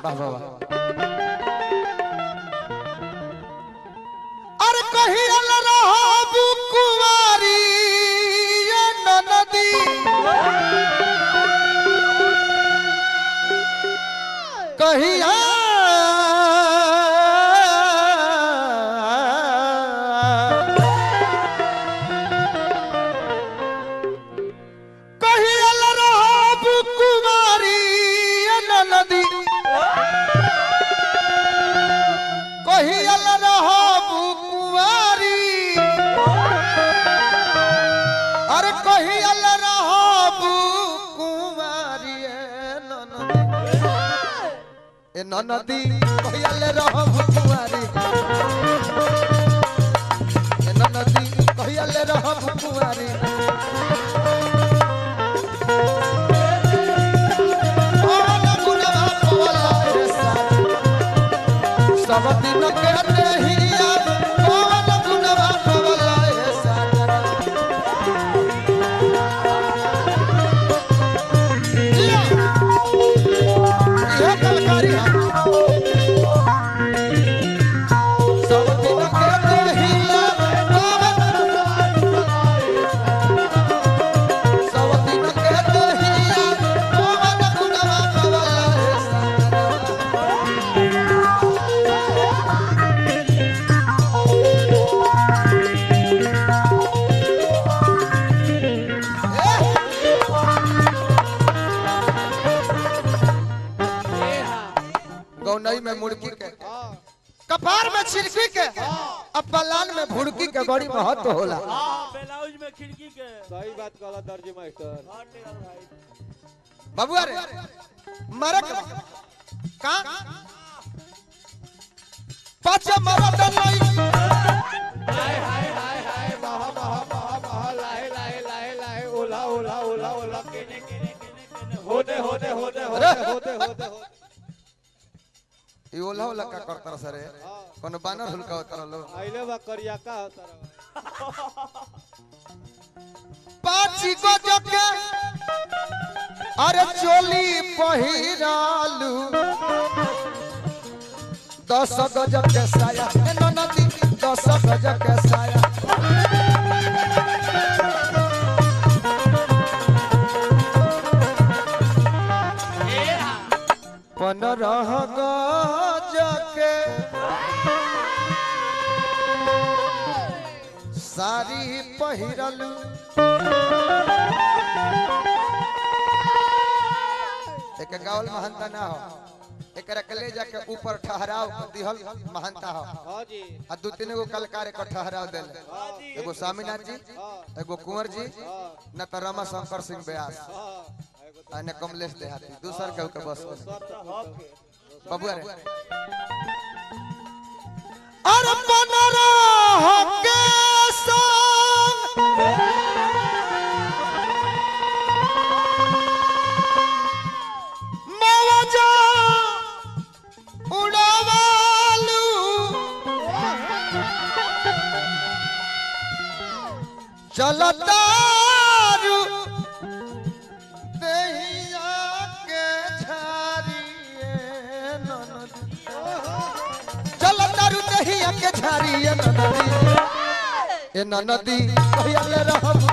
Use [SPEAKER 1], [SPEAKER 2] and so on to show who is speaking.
[SPEAKER 1] वाह वाह अरे कहिया रहबू कुंवारी ये ननदी कहिया नदी कहियल रहब कुंवारी नदी कहियल रहब कुंवारी सब दिन के देहिया कौन गुनवा पवला है साजन ये कलकारी गौनई में मुर्गी के कपार में छिड़की के अब पलान में भुड़की के बड़ी महत्व होला
[SPEAKER 2] ब्लाउज में खिड़की के
[SPEAKER 3] सही बात कहला दर्जी मास्टर
[SPEAKER 1] बबुआ रे मरे का पांच मरद नहीं
[SPEAKER 3] हाय हाय हाय हाय महा महा महा महा लाहे लाहे लाहे लाहे ओला ओला ओला ओला केने केने केने होदे होदे होदे होदे होदे होदे
[SPEAKER 1] ये ओला ओला का करता सरे कोनो बानर हुलका होता लो
[SPEAKER 3] आइले बा करिया का होता
[SPEAKER 1] पाची को जके अरे चोली पहिरालू 10 गज के साया ए ननदी 10 गज के साया 15 गज के सारी पहिरलू एक गावल महंता ना हो एक ले जाके ऊपर ठहराव दिहल महंता हो
[SPEAKER 3] हां जी
[SPEAKER 1] आ दो तीन गो कलकार के ठहराव देल एगो स्वामीनाथ जी एगो कुंवर जी न त रमा शंकर सिंह व्यास आ न कमलेश देहाती दूसर के बस बबुआ रे अरे 15 के संग मौजा उड़ावालू चलतारू देहिया के झारिए ननदी चलतारू देहिया के झारिए ननदी ए ननदी कहियल रहब